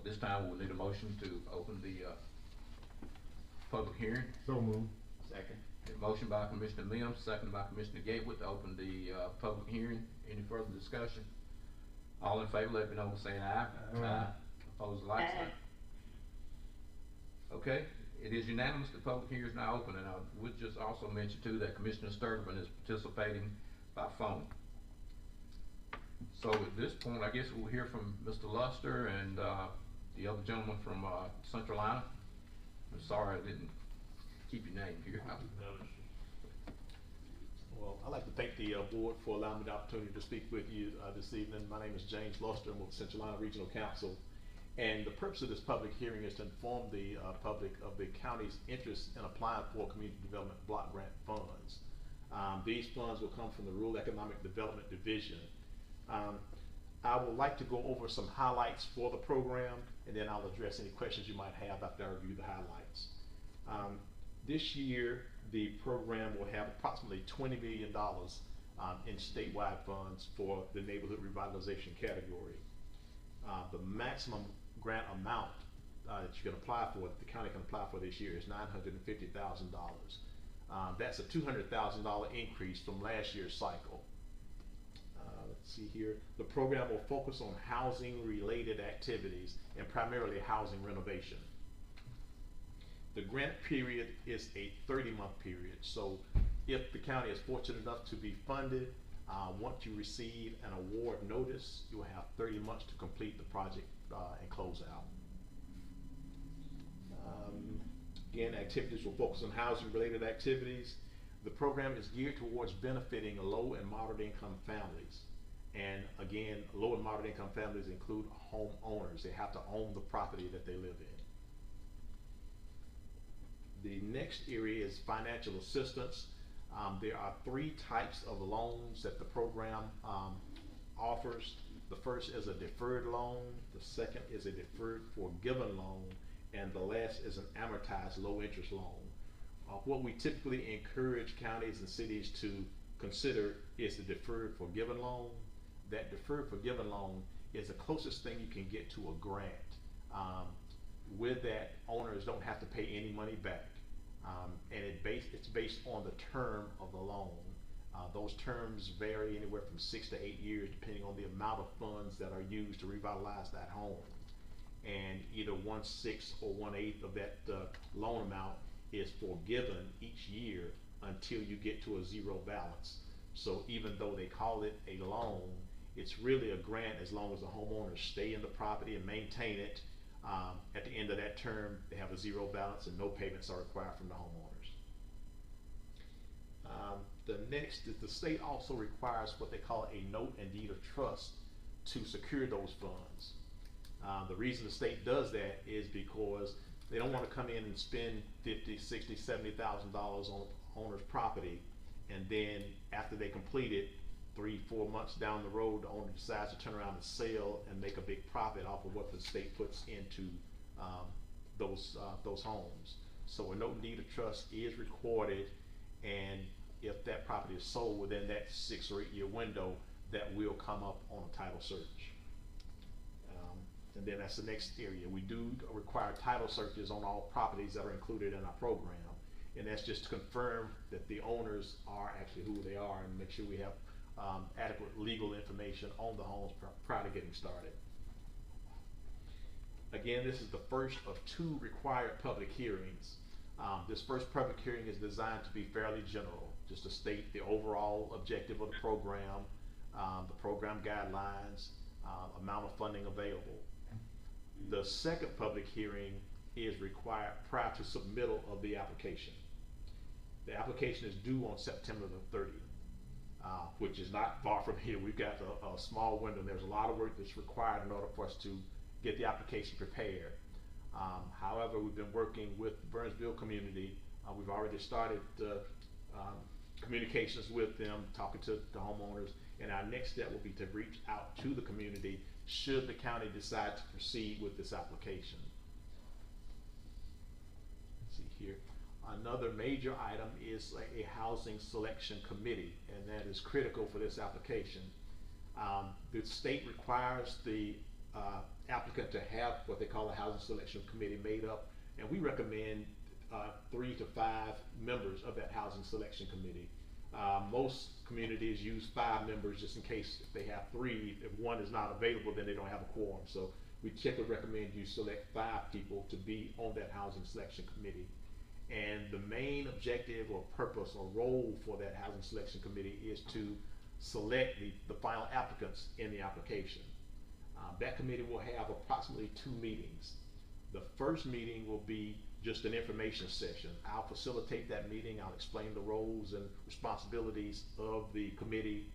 at this time, we'll need a motion to open the public hearing. So moved. Second. A motion by Commissioner Mims, second by Commissioner Gatewood to open the public hearing. Any further discussion? All in favor, let me know by saying aye. Aye. Opposed, like sign. Okay, it is unanimous. The public hearing is now open, and I would just also mention too that Commissioner Sturtevant is participating by phone. So at this point, I guess we'll hear from Mr. Luster and the other gentleman from Central Line. I'm sorry I didn't keep your name here. Well, I'd like to thank the board for allowing me the opportunity to speak with you this evening. My name is James Luster. I'm with Central Line Regional Council. And the purpose of this public hearing is to inform the public of the county's interest in applying for community development block grant funds. These funds will come from the Rural Economic Development Division. I would like to go over some highlights for the program, and then I'll address any questions you might have after I review the highlights. This year, the program will have approximately $20 million in statewide funds for the neighborhood revitalization category. The maximum grant amount that you can apply for, that the county can apply for this year, is $950,000. That's a $200,000 increase from last year's cycle. Let's see here. The program will focus on housing related activities and primarily housing renovation. The grant period is a 30-month period. So if the county is fortunate enough to be funded, once you receive an award notice, you will have 30 months to complete the project and close out. Again, activities will focus on housing related activities. The program is geared towards benefiting low and moderate income families. And again, low and moderate income families include homeowners. They have to own the property that they live in. The next area is financial assistance. There are 3 types of loans that the program offers. The first is a deferred loan, the second is a deferred forgiven loan, and the last is an amortized low interest loan. What we typically encourage counties and cities to consider is the deferred forgiven loan. That deferred forgiven loan is the closest thing you can get to a grant. With that, owners don't have to pay any money back. And it's based on the term of the loan. Those terms vary anywhere from 6 to 8 years, depending on the amount of funds that are used to revitalize that home. And either 1/6 or 1/8 of that loan amount is forgiven each year until you get to a zero balance. So even though they call it a loan, it's really a grant as long as the homeowners stay in the property and maintain it. At the end of that term, they have a zero balance and no payments are required from the homeowners. The next is the state also requires what they call a note and deed of trust to secure those funds. The reason the state does that is because they don't want to come in and spend $50,000, $60,000, $70,000 on owner's property, and then after they complete it, 3-4 months down the road, the owner decides to turn around and sell and make a big profit off of what the state puts into those homes. So a note and deed of trust is recorded, and if that property is sold within that 6 or 8 year window, that will come up on a title search. And then that's the next area. We do require title searches on all properties that are included in our program, and that's just to confirm that the owners are actually who they are and make sure we have adequate legal information on the homes prior to getting started. Again, this is the first of 2 required public hearings. This first public hearing is designed to be fairly general, just to state the overall objective of the program guidelines, amount of funding available. The second public hearing is required prior to submittal of the application. The application is due on September the 30th, which is not far from here. We've got a small window. There's a lot of work that's required in order for us to get the application prepared. However, we've been working with the Burnsville community. We've already started communications with them, talking to the homeowners, and our next step will be to reach out to the community should the county decide to proceed with this application. Let's see here. Another major item is a housing selection committee, and that is critical for this application. The state requires the applicant to have what they call a housing selection committee made up, and we recommend 3 to 5 members of that housing selection committee. Most communities use 5 members just in case if they have 3, if one is not available, then they don't have a quorum. So we typically recommend you select 5 people to be on that housing selection committee. And the main objective or purpose or role for that housing selection committee is to select the final applicants in the application. That committee will have approximately 2 meetings. The first meeting will be just an information session. I'll facilitate that meeting. I'll explain the roles and responsibilities of the committee.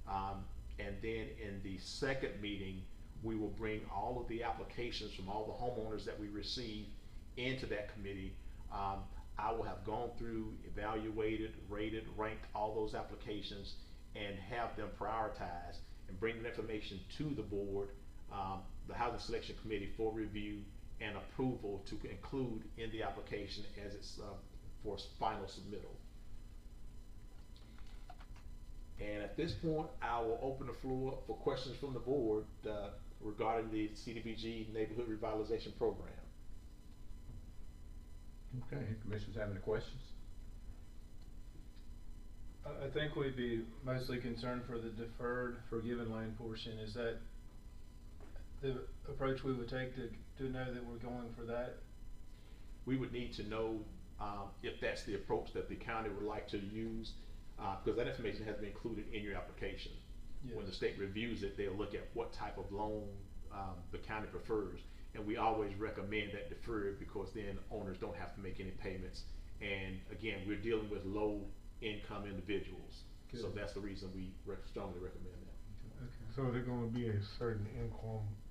And then in the second meeting, we will bring all of the applications from all the homeowners that we receive into that committee. I will have gone through, evaluated, rated, ranked all those applications and have them prioritized and bring the information to the board, the Housing Selection Committee, for review and approval to include in the application as it's for final submittal. And at this point, I will open the floor for questions from the board regarding the CDBG Neighborhood Revitalization Program. Okay, commissioners have any questions? I think we'd be mostly concerned for the deferred forgiven loan portion. Is that the approach we would take to know that we're going for that? We would need to know if that's the approach that the county would like to use, because that information has been included in your application. Yes. When the state reviews it, they'll look at what type of loan the county prefers, and we always recommend that deferred because then owners don't have to make any payments. And again, we're dealing with low income individuals. Good. So that's the reason we strongly recommend that. Okay. So is there going to be a certain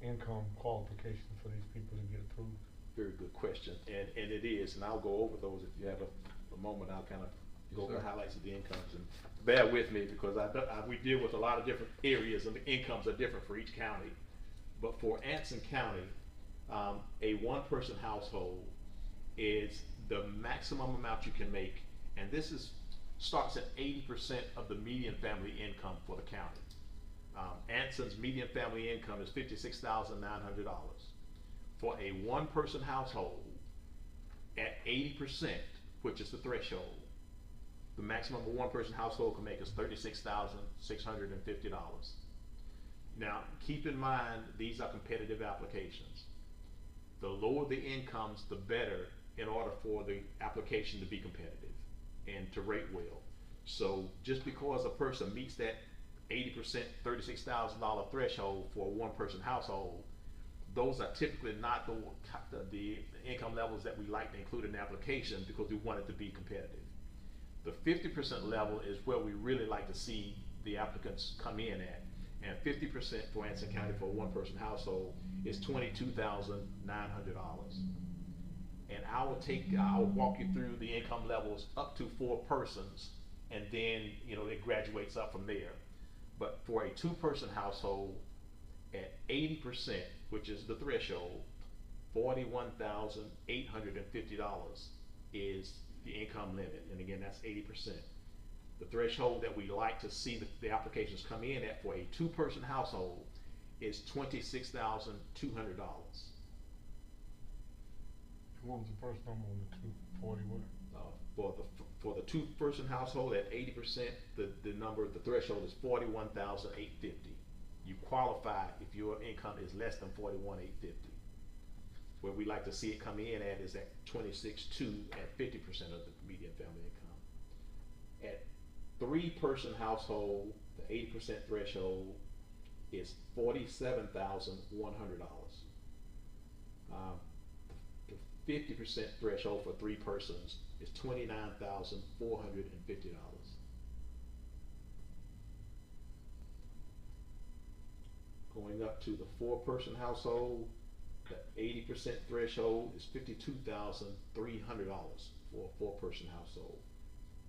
income qualification for these people to get approved? Very good question, and it is, and I'll go over those if you have a moment. I'll kind of go over the highlights of the incomes, and bear with me because we deal with a lot of different areas and the incomes are different for each county. But for Anson County, a 1-person household is the maximum amount you can make, and this starts at 80% of the median family income for the county. Anson's median family income is $56,900. For a 1-person household, at 80%, which is the threshold, the maximum a 1-person household can make is $36,650. Now, keep in mind, these are competitive applications. The lower the incomes, the better in order for the application to be competitive and to rate well. So just because a person meets that 80% $36,000 threshold for a 1-person household, those are typically not the income levels that we like to include in the application because we want it to be competitive. The 50% level is where we really like to see the applicants come in at, and 50% for Anson County for a 1-person household is $22,900. And I'll walk you through the income levels up to 4 persons, and then it graduates up from there. But for a 2-person household, at 80%, which is the threshold, $41,850 is the income limit, and again, that's 80%. The threshold that we like to see the applications come in at for a 2-person household is $26,200. What was the first number on the 240 what? For the 2-person household at 80%, the threshold is $41,850. You qualify if your income is less than $41,850. Where we like to see it come in at is at $26,200 at 50% of the median family income. At 3-person household, the 80% threshold is $47,100. The 50% threshold for 3 persons is $29,450. Going up to the 4-person household, the 80% threshold is $52,300 for a 4-person household.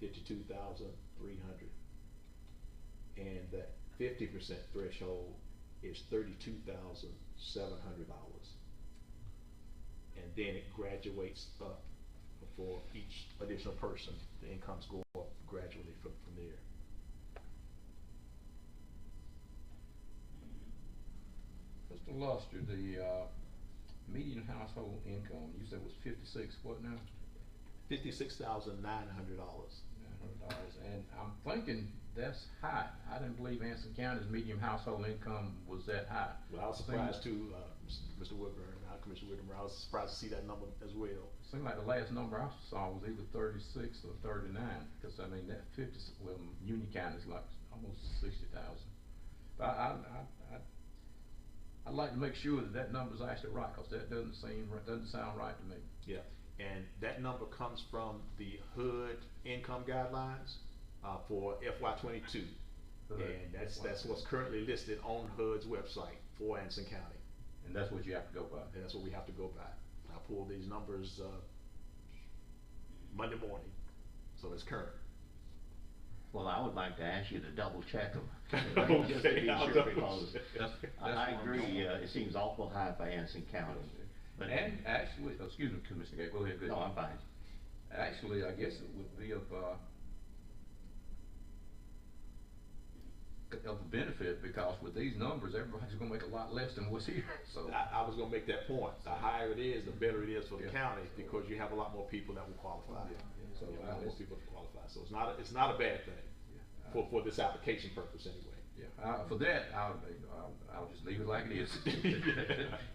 $52,300. And the 50% threshold is $32,700. And then it graduates up for each additional person. The incomes go up gradually from there. Mr. Luster, the, median household income, you said was 56, what now? $56,900. $900, and I'm thinking that's high. I didn't believe Anson County's median household income was that high. Well, I was surprised too, Mr. Woodburn, Commissioner Whitmer, I was surprised to see that number as well. Seemed like the last number I saw was either 36 or 39, because I mean, that 50, well, Union County's like almost 60,000. But I'd like to make sure that that number's actually right, because that doesn't sound right to me. Yeah, and that number comes from the HUD income guidelines, for FY22. And that's what's currently listed on HUD's website for Anson County. And that's what you have to go by. And that's what we have to go by. I pulled these numbers, Monday morning, so it's current. Well, I would like to ask you to double check them. Okay, Just to be I'll sure, double because check. I agree, it seems awful high for Anson County. But And actually, excuse me, Commissioner Gay, go ahead. no, I'm fine. Actually, I guess it would be of benefit, because with these numbers, everybody's gonna make a lot less than what's here, so. I was gonna make that point. The higher it is, the better it is for the Yeah. county, because you have a lot more people that will qualify. Yeah, so, You have a lot more people to qualify, so it's not a bad thing for this application purpose anyway. Yeah, for that, I'll just leave it like it is.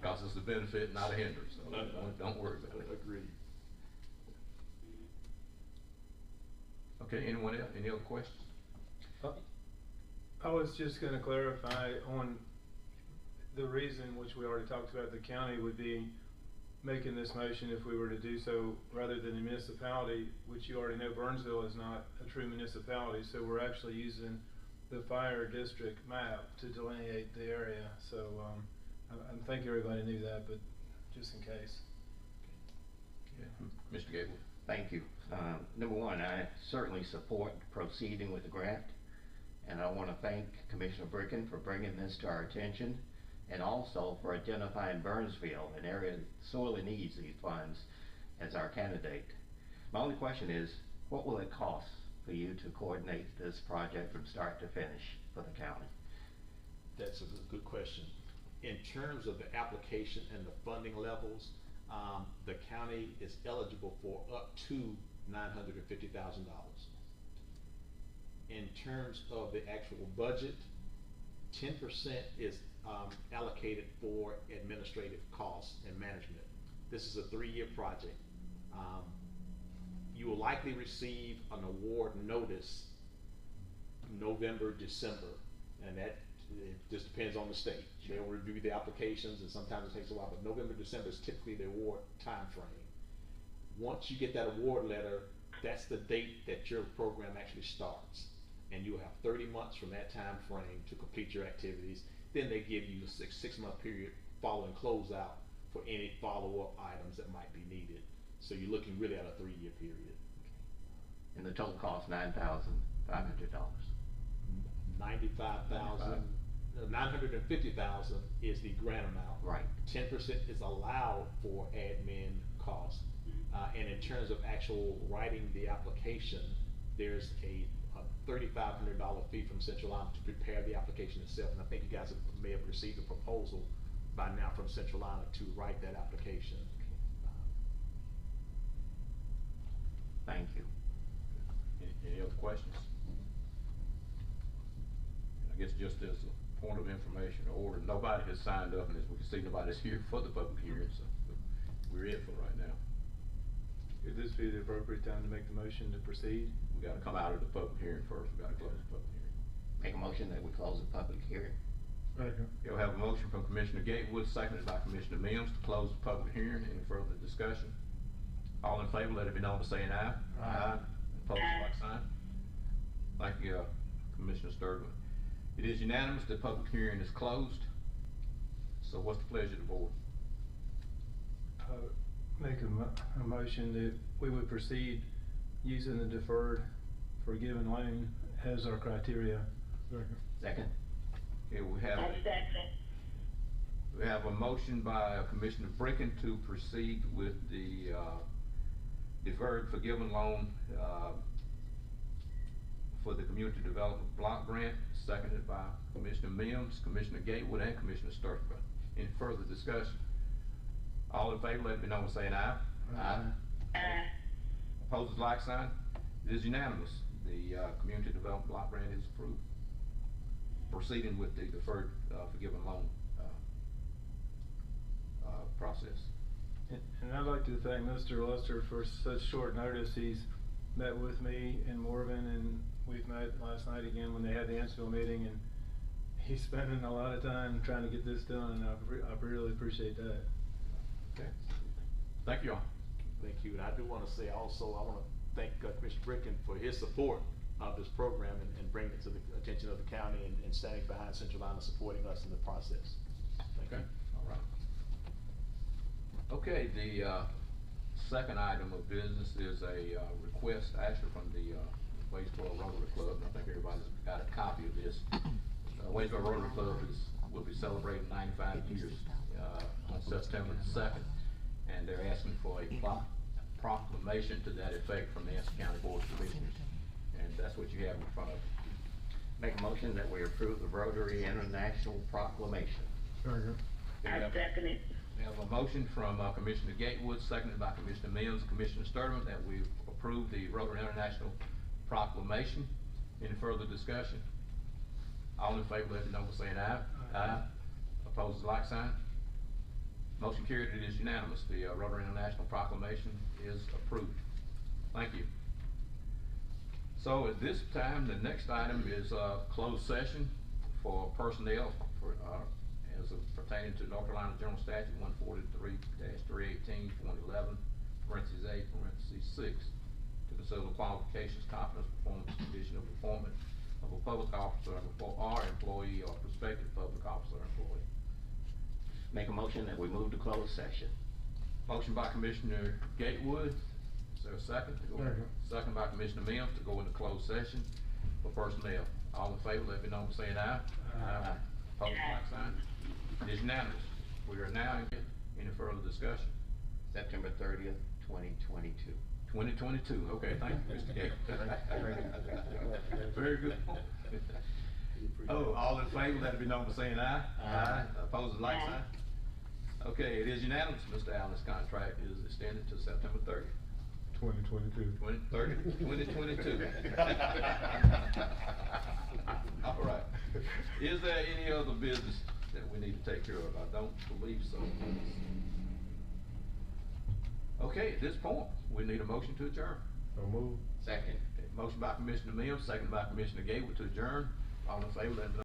Cause it's a benefit, not a hindrance, so don't worry about it. Agreed. Okay, anyone else, any other questions? I was just gonna clarify on the reason, which we already talked about, the county would be making this motion if we were to do so, rather than a municipality, which you already know Burnsville is not a true municipality, so we're actually using the fire district map to delineate the area, so, I think everybody knew that, but just in case. Yeah, Mr. Gable. Thank you. Number one, I certainly support proceeding with the grant, and I want to thank Commissioner Bricken for bringing this to our attention, and also for identifying Burnsville, an area that sorely needs these funds, as our candidate. My only question is, what will it cost for you to coordinate this project from start to finish for the county? That's a good question. In terms of the application and the funding levels, the county is eligible for up to $950,000. In terms of the actual budget, 10% is allocated for administrative costs and management. This is a 3-year project. You will likely receive an award notice November, December, and that it just depends on the state. They'll review the applications, and sometimes it takes a while, but November, December is typically the award time frame. Once you get that award letter, that's the date that your program actually starts. And you'll have 30 months from that time frame to complete your activities. Then they give you a six-month period following closeout for any follow-up items that might be needed. So you're looking really at a 3-year period. And the total cost, $9,500. $950,000 is the grant amount. Right. 10% is allowed for admin costs. And in terms of actual writing the application, there's a $3,500 fee from Central Line to prepare the application itself. And I think you guys may have received a proposal by now from Central Line to write that application. Thank you. Any other questions? I guess just as a point of information or order, nobody has signed up, and as we can see, nobody's here for the public hearing, so we're in for right now. Would this be the appropriate time to make the motion to proceed? We gotta come out of the public hearing first, we gotta close the public hearing. Make a motion that we close the public hearing. Second. You'll have a motion from Commissioner Gatewood, seconded by Commissioner Mims, to close the public hearing. Any further discussion? All in favor, let it be known by saying aye. Aye. Opposed, like sign. Thank you, Commissioner Sturgeon. It is unanimous, the public hearing is closed. So what's the pleasure of the board? Make a motion that we would proceed using the deferred forgiven loan as our criteria. Second. Second. Okay, we have a motion by Commissioner Bricken to proceed with the deferred forgiven loan for the Community Development Block Grant, seconded by Commissioner Mims, Commissioner Gatewood, and Commissioner Sturgeon. Any further discussion? All in favor, let it be known by saying aye. Aye. Opposed, like sign. It is unanimous. The, community development block grant is approved. Proceeding with the deferred, forgiven loan, process. And I'd like to thank Mr. Luster for such short notice. He's met with me in Morven, and we've met last night again when they had the Ansville meeting, and he's spending a lot of time trying to get this done, and I really appreciate that. Okay. Thank you all. Thank you, and I do wanna say also, I wanna thank Commissioner Bricken for his support of this program and bringing it to the attention of the county and standing behind Central Line and supporting us in the process. Thank you. Okay, all right. Okay, the, second item of business is a, request actually from the, Waysboro Rotary Club, and I think everybody's got a copy of this. Waysboro Rotary Club will be celebrating 95 years, on September the 2nd, and they're asking for a proclamation to that effect from the Anson County Board of Commissioners, and that's what you have in front of you. Make a motion that we approve the Rotary International Proclamation. Second. I second it. We have a motion from Commissioner Gatewood, seconded by Commissioner Mills, Commissioner Sturman, that we approve the Rotary International Proclamation. Any further discussion? All in favor, let it be known by saying aye. Aye. Opposed, like sign. Motion carried, it is unanimous. The Rotary International Proclamation is approved. Thank you. So at this time, the next item is closed session for personnel for, as pertaining to North Carolina General Statute 143-318, parentheses A, parentheses 6, to consider the qualifications, competence, performance, condition of employment of a public officer or employee or prospective public officer or employee. Make a motion that we move to closed session. Motion by Commissioner Gatewood. Is there a second? To go in? Second. Second by Commissioner Mills to go into closed session for personnel. All in favor, let me know by saying aye. Aye. Opposed, like sign. It is unanimous. We are now in any further discussion. September 30th, 2022. 2022, okay, thank you, Mr. Gates. Very good. Oh, all in favor, let it be known by saying aye. Aye. Opposed, like sign. Okay, it is unanimous. Mr. Allen's contract is extended to September 30th. 2022. 2022. All right. Is there any other business that we need to take care of? I don't believe so. Okay, at this point, we need a motion to adjourn. So move. Second. Okay, motion by Commissioner Mills, second by Commissioner Gatewood to adjourn. All in favor, let it be known